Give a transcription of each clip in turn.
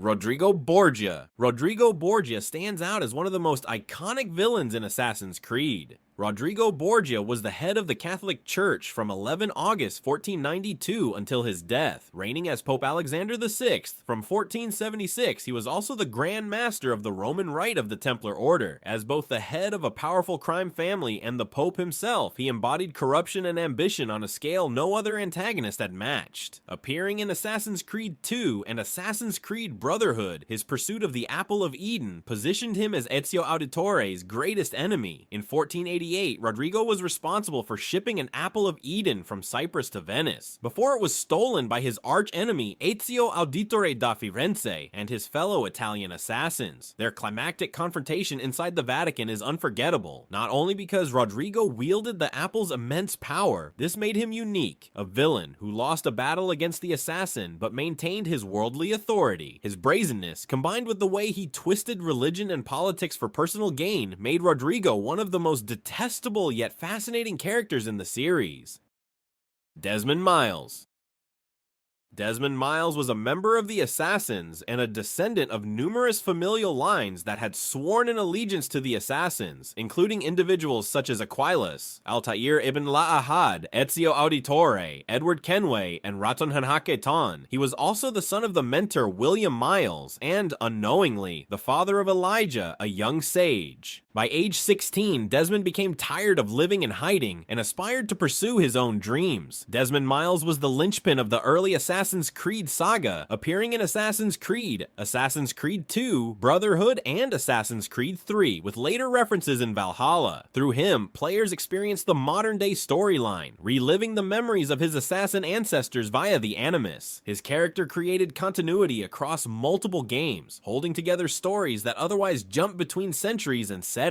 Rodrigo Borgia. Rodrigo Borgia stands out as one of the most iconic villains in Assassin's Creed. Rodrigo Borgia was the head of the Catholic Church from 11 August 1492 until his death, reigning as Pope Alexander VI. From 1476, he was also the Grand Master of the Roman Rite of the Templar Order. As both the head of a powerful crime family and the Pope himself, he embodied corruption and ambition on a scale no other antagonist had matched. Appearing in Assassin's Creed II and Assassin's Creed Brotherhood, his pursuit of the Apple of Eden positioned him as Ezio Auditore's greatest enemy. In 1488, Rodrigo was responsible for shipping an Apple of Eden from Cyprus to Venice, before it was stolen by his arch-enemy Ezio Auditore da Firenze and his fellow Italian assassins. Their climactic confrontation inside the Vatican is unforgettable, not only because Rodrigo wielded the Apple's immense power, this made him unique, a villain who lost a battle against the assassin but maintained his worldly authority. His brazenness, combined with the way he twisted religion and politics for personal gain, made Rodrigo one of the most detestable yet fascinating characters in the series. Desmond Miles. Desmond Miles was a member of the Assassins and a descendant of numerous familial lines that had sworn an allegiance to the Assassins, including individuals such as Aquilas, Altaïr Ibn-La'Ahad, Ezio Auditore, Edward Kenway, and Ratonhnhaké. He was also the son of the mentor William Miles, and, unknowingly, the father of Elijah, a young sage. By age 16, Desmond became tired of living in hiding and aspired to pursue his own dreams. Desmond Miles was the linchpin of the early Assassin's Creed saga, appearing in Assassin's Creed, Assassin's Creed II, Brotherhood, and Assassin's Creed III, with later references in Valhalla. Through him, players experienced the modern-day storyline, reliving the memories of his assassin ancestors via the Animus. His character created continuity across multiple games, holding together stories that otherwise jump between centuries and settings.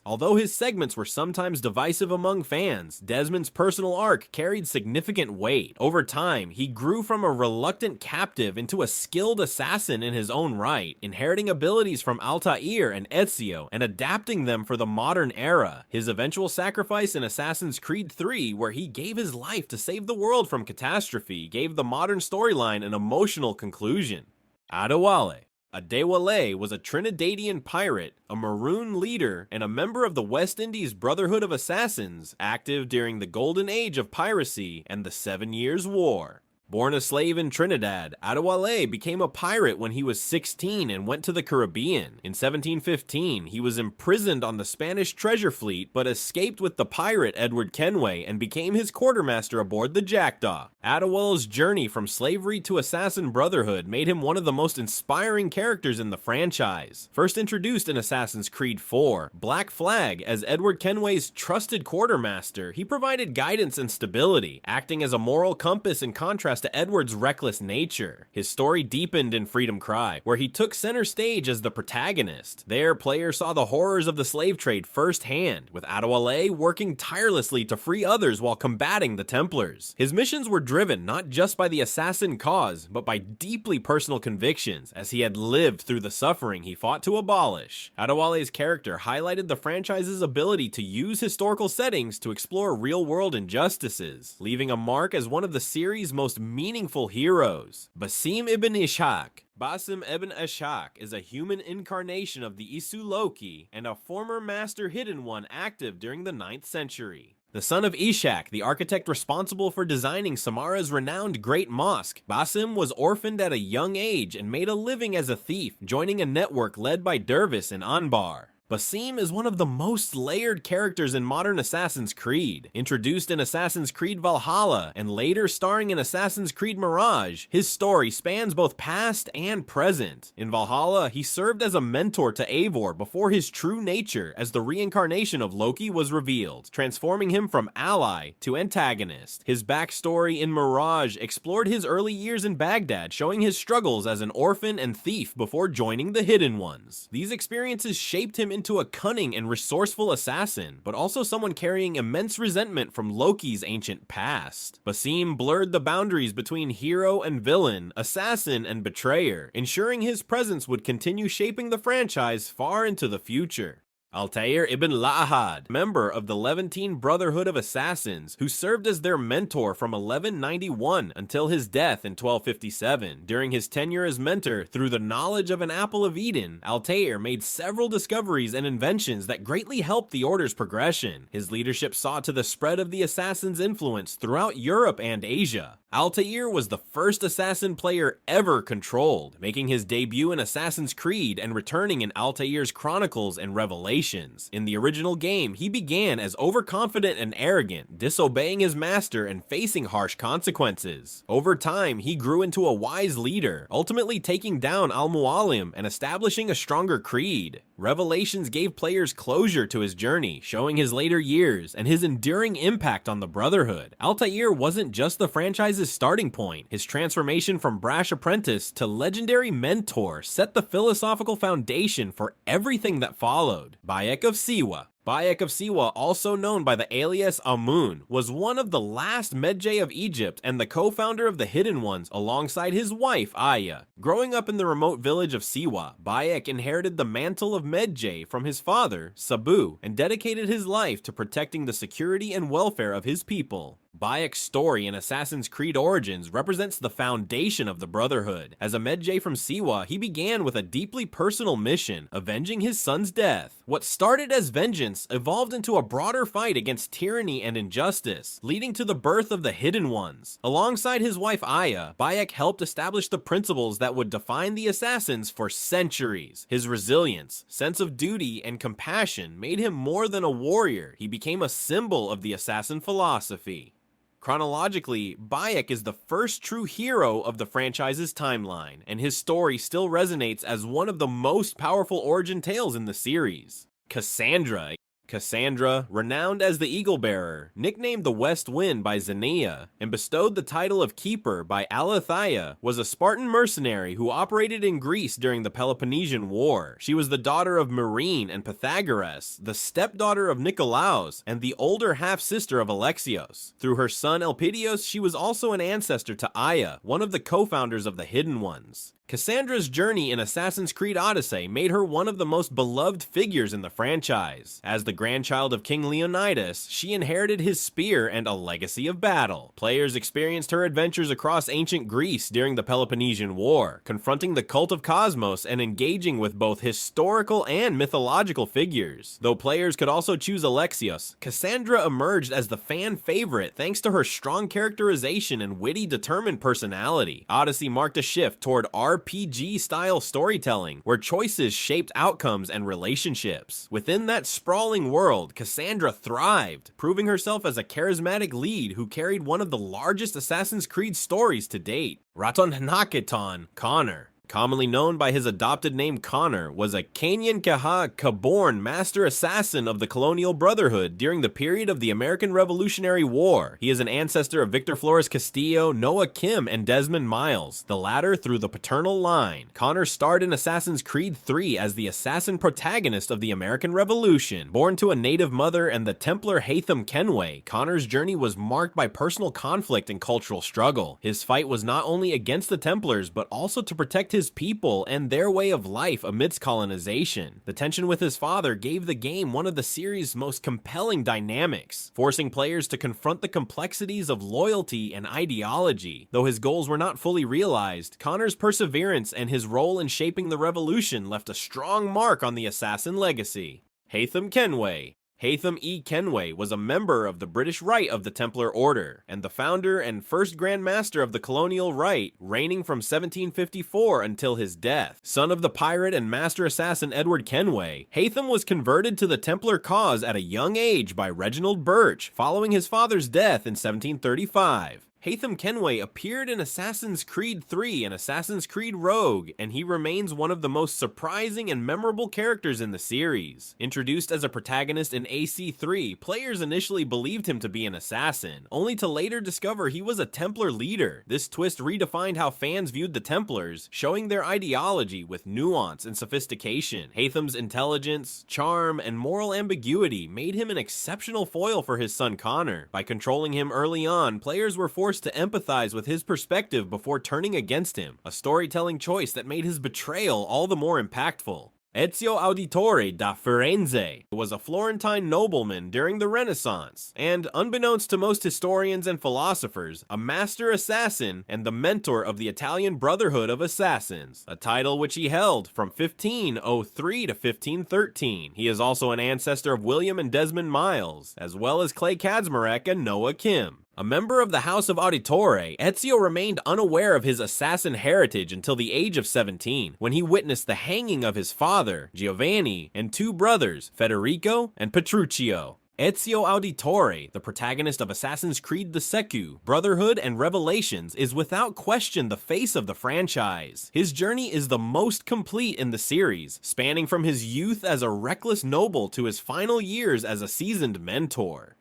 Although his segments were sometimes divisive among fans, Desmond's personal arc carried significant weight. Over time, he grew from a reluctant captive into a skilled assassin in his own right, inheriting abilities from Altaïr and Ezio and adapting them for the modern era. His eventual sacrifice in Assassin's Creed III, where he gave his life to save the world from catastrophe, gave the modern storyline an emotional conclusion. Adéwalé. Adéwalé was a Trinidadian pirate, a Maroon leader, and a member of the West Indies Brotherhood of Assassins, active during the Golden Age of piracy and the 7 Years' War. Born a slave in Trinidad, Adéwalé became a pirate when he was 16 and went to the Caribbean. In 1715, he was imprisoned on the Spanish treasure fleet but escaped with the pirate Edward Kenway and became his quartermaster aboard the Jackdaw. Adéwalé's journey from slavery to assassin brotherhood made him one of the most inspiring characters in the franchise. First introduced in Assassin's Creed IV, Black Flag, as Edward Kenway's trusted quartermaster, he provided guidance and stability, acting as a moral compass in contrast to Edward's reckless nature. His story deepened in Freedom Cry, where he took center stage as the protagonist. There, players saw the horrors of the slave trade firsthand, with Adéwalé working tirelessly to free others while combating the Templars. His missions were driven not just by the assassin cause, but by deeply personal convictions, as he had lived through the suffering he fought to abolish. Adéwalé's character highlighted the franchise's ability to use historical settings to explore real-world injustices, leaving a mark as one of the series' most meaningful heroes. Basim Ibn Ishaq. Basim Ibn Ishaq is a human incarnation of the Isu Loki and a former Master Hidden One active during the 9th century. The son of Ishaq, the architect responsible for designing Samarra's renowned Great Mosque, Basim was orphaned at a young age and made a living as a thief, joining a network led by Dervis and Anbar. Basim is one of the most layered characters in modern Assassin's Creed. Introduced in Assassin's Creed Valhalla and later starring in Assassin's Creed Mirage, his story spans both past and present. In Valhalla, he served as a mentor to Eivor before his true nature as the reincarnation of Loki was revealed, transforming him from ally to antagonist. His backstory in Mirage explored his early years in Baghdad, showing his struggles as an orphan and thief before joining the Hidden Ones. These experiences shaped him into a cunning and resourceful assassin, but also someone carrying immense resentment from Loki's ancient past. Basim blurred the boundaries between hero and villain, assassin and betrayer, ensuring his presence would continue shaping the franchise far into the future. Altaïr Ibn-La'Ahad, member of the Levantine Brotherhood of Assassins, who served as their mentor from 1191 until his death in 1257. During his tenure as mentor, through the knowledge of an apple of Eden, Altaïr made several discoveries and inventions that greatly helped the Order's progression. His leadership saw to the spread of the Assassins' influence throughout Europe and Asia. Altaïr was the first assassin player ever controlled, making his debut in Assassin's Creed and returning in Altaïr's Chronicles and Revelations. In the original game, he began as overconfident and arrogant, disobeying his master and facing harsh consequences. Over time, he grew into a wise leader, ultimately taking down Al-Mualim and establishing a stronger creed. Revelations gave players closure to his journey, showing his later years and his enduring impact on the Brotherhood. Altaïr wasn't just the franchise's starting point. His transformation from brash apprentice to legendary mentor set the philosophical foundation for everything that followed. Bayek of Siwa. Bayek of Siwa, also known by the alias Amun, was one of the last Medjay of Egypt and the co-founder of the Hidden Ones alongside his wife Aya. Growing up in the remote village of Siwa, Bayek inherited the mantle of Medjay from his father, Sabu, and dedicated his life to protecting the security and welfare of his people. Bayek's story in Assassin's Creed Origins represents the foundation of the Brotherhood. As a Medjay from Siwa, he began with a deeply personal mission, avenging his son's death. What started as vengeance evolved into a broader fight against tyranny and injustice, leading to the birth of the Hidden Ones. Alongside his wife Aya, Bayek helped establish the principles that would define the Assassins for centuries. His resilience, sense of duty, and compassion made him more than a warrior. He became a symbol of the Assassin philosophy. Chronologically, Bayek is the first true hero of the franchise's timeline, and his story still resonates as one of the most powerful origin tales in the series. Kassandra. Kassandra, renowned as the Eagle Bearer, nicknamed the West Wind by Xenia, and bestowed the title of Keeper by Altaïr, was a Spartan mercenary who operated in Greece during the Peloponnesian War. She was the daughter of Marine and Pythagoras, the stepdaughter of Nikolaos, and the older half-sister of Alexios. Through her son Elpidios, she was also an ancestor to Aya, one of the co-founders of the Hidden Ones. Kassandra's journey in Assassin's Creed Odyssey made her one of the most beloved figures in the franchise. As the grandchild of King Leonidas, she inherited his spear and a legacy of battle. Players experienced her adventures across ancient Greece during the Peloponnesian War, confronting the cult of Cosmos and engaging with both historical and mythological figures. Though players could also choose Alexios, Kassandra emerged as the fan favorite thanks to her strong characterization and witty, determined personality. Odyssey marked a shift toward RPG-style storytelling, where choices shaped outcomes and relationships. Within that sprawling world, Kassandra thrived, proving herself as a charismatic lead who carried one of the largest Assassin's Creed stories to date. Ratonhnhaké Connor, commonly known by his adopted name Connor, was a Kenyan Kaha-born master assassin of the Colonial Brotherhood during the period of the American Revolutionary War. He is an ancestor of Victor Flores Castillo, Noah Kim, and Desmond Miles, the latter through the paternal line. Connor starred in Assassin's Creed 3 as the assassin protagonist of the American Revolution. Born to a native mother and the Templar Haytham Kenway, Connor's journey was marked by personal conflict and cultural struggle. His fight was not only against the Templars, but also to protect his people and their way of life amidst colonization. The tension with his father gave the game one of the series' most compelling dynamics, forcing players to confront the complexities of loyalty and ideology. Though his goals were not fully realized, Connor's perseverance and his role in shaping the revolution left a strong mark on the assassin legacy. Haytham Kenway. Haytham E. Kenway was a member of the British Rite of the Templar Order, and the founder and first Grand Master of the Colonial Rite, reigning from 1754 until his death. Son of the pirate and master assassin Edward Kenway, Haytham was converted to the Templar cause at a young age by Reginald Birch, following his father's death in 1735. Haytham Kenway appeared in Assassin's Creed 3 and Assassin's Creed Rogue, and he remains one of the most surprising and memorable characters in the series. Introduced as a protagonist in AC3, players initially believed him to be an assassin, only to later discover he was a Templar leader. This twist redefined how fans viewed the Templars, showing their ideology with nuance and sophistication. Haytham's intelligence, charm, and moral ambiguity made him an exceptional foil for his son Connor. By controlling him early on, players were forced to empathize with his perspective before turning against him, a storytelling choice that made his betrayal all the more impactful. Ezio Auditore da Firenze was a Florentine nobleman during the Renaissance, and unbeknownst to most historians and philosophers, a master assassin and the mentor of the Italian Brotherhood of Assassins, a title which he held from 1503 to 1513. He is also an ancestor of William and Desmond Miles, as well as Clay Kaczmarek and Noah Kim. A member of the House of Auditore, Ezio remained unaware of his assassin heritage until the age of 17, when he witnessed the hanging of his father, Giovanni, and two brothers, Federico and Petruccio. Ezio Auditore, the protagonist of Assassin's Creed The Secu, Brotherhood, and Revelations, is without question the face of the franchise. His journey is the most complete in the series, spanning from his youth as a reckless noble to his final years as a seasoned mentor.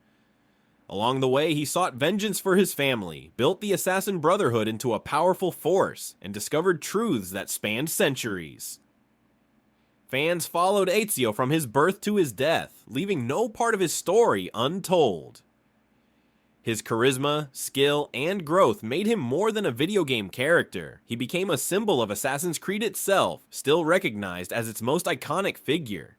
Along the way, he sought vengeance for his family, built the Assassin Brotherhood into a powerful force, and discovered truths that spanned centuries. Fans followed Ezio from his birth to his death, leaving no part of his story untold. His charisma, skill, and growth made him more than a video game character. He became a symbol of Assassin's Creed itself, still recognized as its most iconic figure.